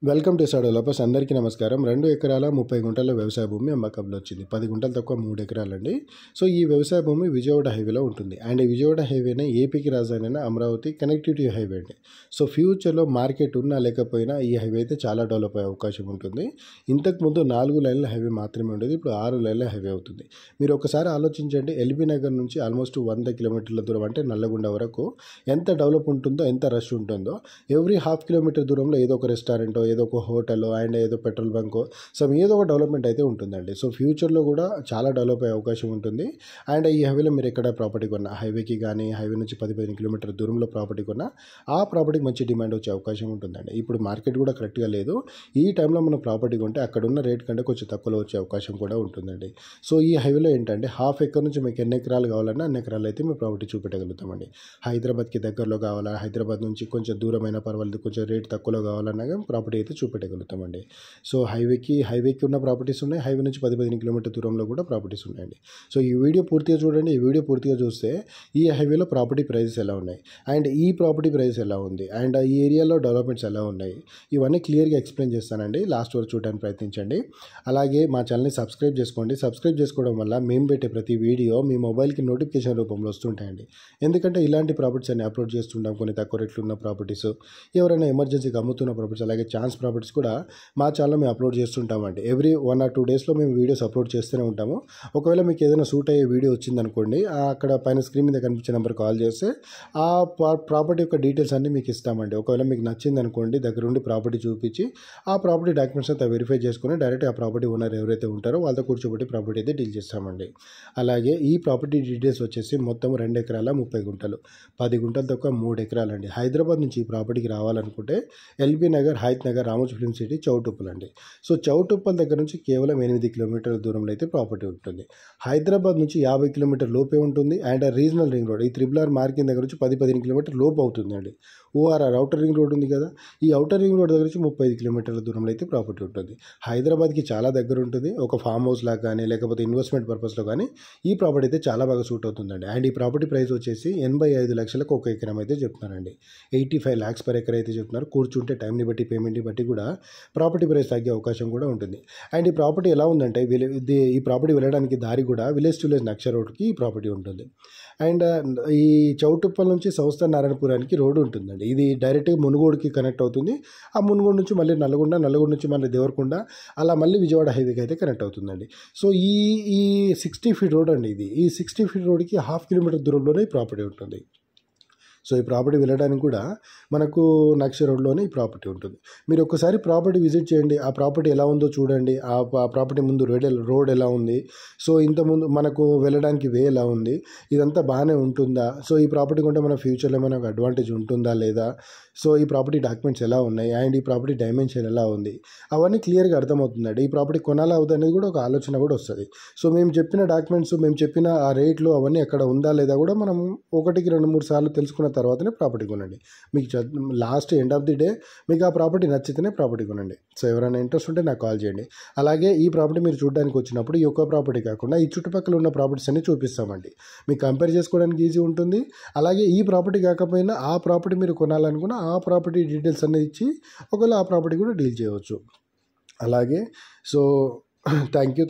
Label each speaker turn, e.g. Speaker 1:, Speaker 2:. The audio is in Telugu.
Speaker 1: Welcome to SR developers. అందరికీ నమస్కారం. 2 ఎకరాల 30 గుంటల వ్యవసాయ భూమి అమ్మకంలో వచ్చింది. 10 గుంటలు తక్కువ 3 ఎకరాలండి. సో ఈ వ్యవసాయ భూమి విజయవాడ హైవేలో ఉంటుంది. అండ్ ఈ విజయవాడ హైవేనే ఏపీకి రాజధాని అమరావతి కనెక్టివిటీ హైవే అండి. సో ఫ్యూచర్లో మార్కెట్ ఉన్నా లేకపోయినా ఈ హైవే అయితే చాలా డెవలప్ అయ్యే అవకాశం ఉంటుంది. ఇంతకుముందు 4 లైన్ల హైవే మాత్రమే ఉండేది, ఇప్పుడు 6 లైన్ల హైవే అవుతుంది. మీరు ఒకసారి ఆలోచించండి, ఎల్బీ నగర్ నుంచి ఆల్మోస్ట్ 100 కిలోమీటర్ల దూరం అంటే నల్లగొండ వరకు ఎంత డెవలప్ ఉంటుందో, ఎంత రష్ ఉంటుందో. ఎవ్రీ హాఫ్ కిలోమీటర్ దూరంలో ఏదో ఒక రెస్టారెంటో, ఏదో ఒక హోటల్ అండ్ ఏదో పెట్రోల్ బంకో, సో ఏదో ఒక డెవలప్మెంట్ అయితే ఉంటుందండి. సో ఫ్యూచర్లో కూడా చాలా డెవలప్ అయ్యే అవకాశం ఉంటుంది. అండ్ ఈ హైవేలో మీరు ఎక్కడ ప్రాపర్టీ కొన్నా, హైవేకి కానీ హైవే నుంచి 10-15 కిలోమీటర్ దూరంలో ప్రాపర్టీ కొన్నా ఆ ప్రాపర్టీకి మంచి డిమాండ్ వచ్చే అవకాశం ఉంటుందండి. ఇప్పుడు మార్కెట్ కూడా కరెక్ట్గా లేదు. ఈ టైంలో మనం ప్రాపర్టీ కొంటే అక్కడ ఉన్న రేట్ కంటే కొంచెం తక్కువలో వచ్చే అవకాశం కూడా ఉంటుందండి. సో ఈ హైవేలో ఏంటంటే హాఫ్ ఎకర్ నుంచి మీకు ఎన్ని ఎకరాలు కావాలన్నా అన్ని ఎకరాలు అయితే మేము ప్రాపర్టీ చూపెట్టగలుగుతామండి. హైదరాబాద్కి దగ్గరలో కావాలా, హైదరాబాద్ నుంచి కొంచెం దూరమైన పర్వాలేదు, కొంచెం రేట్ తక్కువలో కావాలన్నా కానీ ప్రాపర్టీ అయితే చూపెట్టగలుగుతామండి. సో హైవేకి ఉన్న ప్రాపర్టీస్ ఉన్నాయి, హైవే నుంచి 10-15 కిలోమీటర్ దూరంలో కూడా ప్రాపర్టీస్ ఉన్నాయండి. సో ఈ వీడియో పూర్తిగా చూడండి. ఈ వీడియో పూర్తిగా చూస్తే ఈ హైవేలో ప్రాపర్టీ ప్రైజెస్ ఎలా ఉన్నాయి, అండ్ ఈ ప్రాపర్టీ ప్రైస్ ఎలా ఉంది, అండ్ ఈ ఏరియాలో డెవలప్మెంట్స్ ఎలా ఉన్నాయి, ఇవన్నీ క్లియర్గా ఎక్స్ప్లెయిన్ చేస్తానండి. లాస్ట్ వరకు చూడడానికి ప్రయత్నించండి. అలాగే మా ఛానల్ని సబ్స్క్రైబ్ చేసుకోండి. సబ్స్క్రైబ్ చేసుకోవడం వల్ల మేము పెట్టే ప్రతి వీడియో మీ మొబైల్కి నోటిఫికేషన్ రూపంలో వస్తుంటాయండి. ఎందుకంటే ఇలాంటి ప్రాపర్టీస్ అన్ని అప్లోడ్ చేస్తుంటాం. కొన్ని తక్కువ రేట్లు ఉన్న ప్రాపర్టీస్, ఎవరైనా ఎమర్జెన్సీకి అమ్ముతున్న ప్రాపర్టీస్, అలాగే ఛాన్స్ ప్రాపర్టీస్ కూడా మా ఛానల్లో మేము అప్లోడ్ చేస్తుంటామండి. ఎవ్రీ 1 or 2 డేస్లో మేము వీడియోస్ అప్లోడ్ చేస్తూనే ఉంటాము. ఒకవేళ మీకు ఏదైనా సూట్ అయ్యే వీడియో వచ్చిందనుకోండి, అక్కడ పైన స్క్రీన్ మీద కనిపించే నెంబర్ కాల్ చేస్తే ఆ ప్రాపర్టీ యొక్క డీటెయిల్స్ అన్నీ మీకు ఇస్తామండి. ఒకవేళ మీకు నచ్చింది అనుకోండి, దగ్గరుండి ప్రాపర్టీ చూపించి ఆ ప్రాపర్టీ డాక్యుమెంట్స్ అంతా వెరిఫై చేసుకుని డైరెక్ట్ ఆ ప్రాపర్టీ ఓనర్ ఎవరైతే ఉంటారో వాళ్ళతో కూర్చోబెట్టి ప్రాపర్టీ అయితే డీల్ చేస్తామండి. అలాగే ఈ ప్రాపర్టీ డీటెయిల్స్ వచ్చేసి మొత్తం 2 ఎకరాల 30 గుంటలు, 10 గుంటలు తక్కువ 3 ఎకరాలండి. హైదరాబాద్ నుంచి ఈ ప్రాపర్టీకి రావాలనుకుంటే LB Nagar, Hayath Nagar, Ramoji film city, Choutuppal అండి. సో చౌటుప్పల్ దగ్గర నుంచి కేవలం 8 కిలోమీటర్ల దూరంలో అయితే ప్రాపర్టీ ఉంటుంది. హైదరాబాద్ నుంచి 50 కిలోమీటర్ లోపే ఉంటుంది. అండ్ రీజనల్ రింగ్ రోడ్, ఈ RRR మార్కింగ్ దగ్గర నుంచి 10-15 కిలోమీటర్ లోపు అవుతుందండి. ORR అవుటర్ రింగ్ రోడ్ ఉంది కదా, ఈ అవుటర్ రింగ్ రోడ్ దగ్గర నుంచి 35 కిలోమీటర్ల దూరంలో అయితే ప్రాపర్టీ ఉంటుంది. హైదరాబాద్కి చాలా దగ్గర ఉంటుంది. ఒక ఫామ్ హౌస్ లాగా కానీ లేకపోతే ఇన్వెస్ట్మెంట్ పర్పస్లో కానీ ఈ ప్రాపర్టీ అయితే చాలా బాగా సూట్ అవుతుందండి. అండ్ ఈ ప్రాపర్టీ ప్రైస్ వచ్చేసి 85 లక్షలకు ఒక ఎకరం అయితే చెప్తున్నారండి. 85 lakhs per acre అయితే చెప్తున్నారు. కూర్చుంటే టైంని బట్టి, పేమెంట్ని బట్టి కూడా ప్రాపర్టీ ప్రైస్ తగ్గే అవకాశం కూడా ఉంటుంది. అండ్ ఈ ప్రాపర్టీ ఎలా ఉందంటే, ఈ ప్రాపర్టీ వెళ్ళడానికి దారి కూడా విలేజ్ టు విలేజ్ నక్ష రోడ్కి ఈ ప్రాపర్టీ ఉంటుంది. అండ్ ఈ చౌటుప్పల్ నుంచి సంస్థ నారాయణపురానికి రోడ్డు ఉంటుందండి. ఇది డైరెక్ట్గా మునుగోడుకి కనెక్ట్ అవుతుంది. ఆ మునుగోడు నుంచి మళ్ళీ నల్గొండ నుంచి మళ్ళీ దేవరకొండ, అలా మళ్ళీ విజయవాడ హైవేకి అయితే కనెక్ట్ అవుతుందండి. సో ఈ 60 feet రోడ్ అండి. ఈ 60 feet రోడ్కి హాఫ్ కిలోమీటర్ దూరంలోనే ఈ ప్రాపర్టీ ఉంటుంది. సో ఈ ప్రాపర్టీ వెళ్ళడానికి కూడా మనకు నక్ష రోడ్లోనే ఈ ప్రాపర్టీ ఉంటుంది. మీరు ఒకసారి ప్రాపర్టీ విజిట్ చేయండి, ఆ ప్రాపర్టీ ఎలా ఉందో చూడండి. ఆ ప్రాపర్టీ ముందు రోడ్ ఎలా ఉంది, సో ఇంతకుముందు మనకు వెళ్ళడానికి వే ఎలా ఉంది, ఇదంతా బాగానే ఉంటుందా, సో ఈ ప్రాపర్టీ కొంటే మన ఫ్యూచర్లో మనకు అడ్వాంటేజ్ ఉంటుందా లేదా, సో ఈ ప్రాపర్టీ డాక్యుమెంట్స్ ఎలా ఉన్నాయి, అండ్ ఈ ప్రాపర్టీ డైమెన్షన్ ఎలా ఉంది, అవన్నీ క్లియర్గా అర్థమవుతుందండి. ఈ ప్రాపర్టీ కొనాలా అవుతుంది అనేది కూడా ఒక ఆలోచన కూడా వస్తుంది. సో మేము చెప్పిన డాక్యుమెంట్స్, మేము చెప్పిన ఆ రేట్లు అవన్నీ అక్కడ ఉందా లేదా కూడా మనం 1-2-3 సార్లు తెలుసుకున్న తర్వాతనే ప్రాపర్టీ కొనండి. మీకు last end of the day మీకు ఆ ప్రాపర్టీ నచ్చితేనే ప్రాపర్టీ కొనండి. సో ఎవరైనా ఇంట్రెస్ట్ ఉంటే నాకు కాల్ చేయండి. అలాగే ఈ ప్రాపర్టీ మీరు చూడడానికి వచ్చినప్పుడు ఈ ఒక్క ప్రాపర్టీ కాకుండా ఈ చుట్టుపక్కల ఉన్న ప్రాపర్టీస్ అన్ని చూపిస్తామండి. మీకు కంపేర్ చేసుకోవడానికి ఈజీ ఉంటుంది. అలాగే ఈ ప్రాపర్టీ కాకపోయినా ఆ ప్రాపర్టీ మీరు కొనాలనుకున్న ఆ ప్రాపర్టీ డీటెయిల్స్ అన్నీ ఇచ్చి ఒకవేళ ఆ ప్రాపర్టీ కూడా డీల్ చేయవచ్చు. అలాగే సో థ్యాంక్ యూ.